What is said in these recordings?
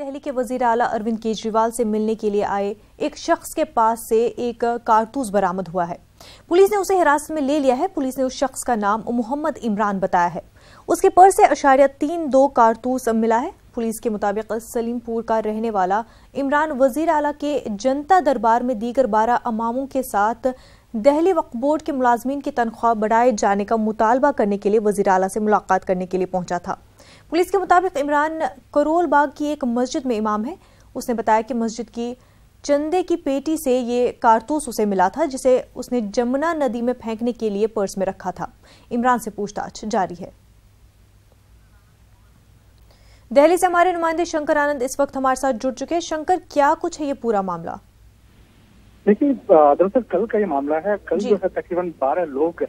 दिल्ली के वजीर आला अरविंद केजरीवाल से मिलने के लिए आए एक शख्स के पास से एक कारतूस बरामद हुआ है। पुलिस ने उसे हिरासत में ले लिया है। पुलिस ने उस शख्स का नाम मोहम्मद इमरान बताया है। उसके पर्स से #32 कारतूस मिला है। पुलिस के मुताबिक सलीमपुर का रहने वाला इमरान वजीर आला के जनता दरबार में दीगर 12 अमामों के साथ दिल्ली वक्फ बोर्ड के मुलाजमीन की तनख्वाह बढ़ाए जाने का मुतालबा करने के लिए वजीर आला से मुलाकात करने के लिए पहुंचा था। पुलिस के मुताबिक इमरान करोल बाग की एक मस्जिद में इमाम है। उसने बताया कि मस्जिद की चंदे की पेटी से ये कारतूस उसे मिला था, जिसे उसने जमुना नदी में फेंकने के लिए पर्स में रखा था। इमरान से पूछताछ जारी है। दिल्ली से हमारे नुमाइंदे शंकर आनंद इस वक्त हमारे साथ जुड़ चुके हैं। शंकर, क्या कुछ है ये पूरा मामला? देखिए, दरअसल कल का ये मामला है। कल जो है तकरीबन 12 लोग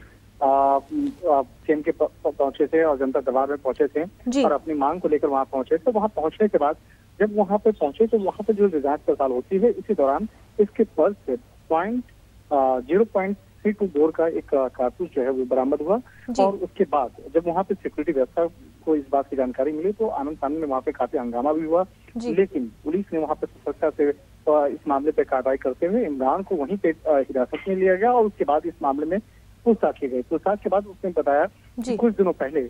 सीएम के पहुंचे थे और जनता दरबार में पहुंचे थे और अपनी मांग को लेकर वहां पहुंचे। तो वहां पहुंचने के बाद जब वहां पे पहुंचे तो वहां पे जो जांच पड़ताल होती है, इसी दौरान इसके पर्स से 0.32 बोर का एक कारतूस जो है वो बरामद हुआ। और उसके बाद जब वहां पे सिक्योरिटी व्यवस्था को इस बात की जानकारी मिली तो आनंद फानन में वहां पे काफी हंगामा भी हुआ। लेकिन पुलिस ने वहां पे सतर्कता से इस मामले पे कार्रवाई करते हुए इमरान को वहीं पे हिरासत में लिया गया और उसके बाद इस मामले में पूछताछ की गई। पूछताछ के बाद उसने बताया कि कुछ दिनों पहले,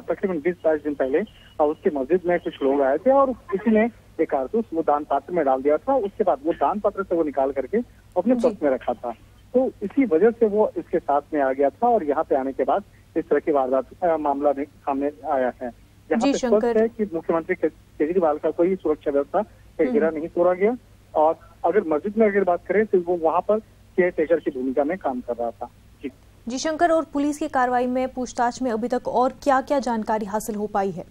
तकरीबन 20-22 दिन पहले उसके मस्जिद में कुछ लोग आए थे और किसी ने एक कारतूस वो दान पात्र में डाल दिया था। उसके बाद वो दान पात्र से वो निकाल करके अपने पर्स में रखा था। तो इसी वजह से वो इसके साथ में आ गया था और यहाँ पे आने के बाद इस तरह की वारदात मामला सामने आया है। यहाँ पे स्पष्ट है कि मुख्यमंत्री केजरीवाल का कोई सुरक्षा व्यवस्था का घेरा नहीं तोड़ा गया और अगर मस्जिद में अगर बात करें तो वो वहाँ पर केयर टेकर की भूमिका में काम कर रहा था। जी शंकर, और पुलिस की कार्रवाई में पूछताछ में अभी तक और क्या क्या जानकारी हासिल हो पाई है?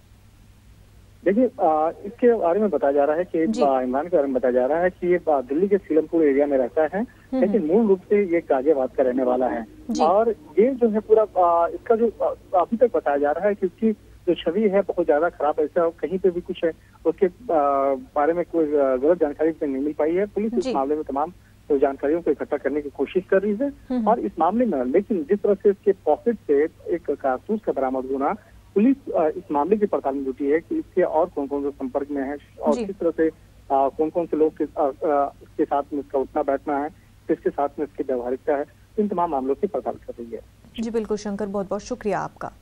देखिए, इसके बारे में बताया जा रहा है कि इमरान के बारे में बताया जा रहा है कि ये दिल्ली के सीलमपुर एरिया में रहता है, लेकिन मूल रूप से ये गाजियाबाद का रहने वाला है। और ये जो है पूरा इसका जो अभी तक बताया जा रहा है कि उसकी जो छवि है बहुत ज्यादा खराब है। ऐसा कहीं पे भी कुछ है उसके बारे में कोई गलत जानकारी नहीं मिल पाई है। पुलिस इस मामले में तमाम तो जानकारियों को इकट्ठा करने की कोशिश कर रही है और इस मामले में लेकिन जिस तरह से इसके पॉकेट से एक कारतूस का बरामद होना, पुलिस इस मामले की पड़ताल में जुटी है कि इसके और कौन कौन से संपर्क में है और किस तरह से कौन कौन से लोग इसके साथ में इसका उठना बैठना है, किसके साथ में इसकी व्यवहारिकता है, इन तमाम मामलों की पड़ताल कर रही है। जी बिल्कुल शंकर, बहुत बहुत शुक्रिया आपका।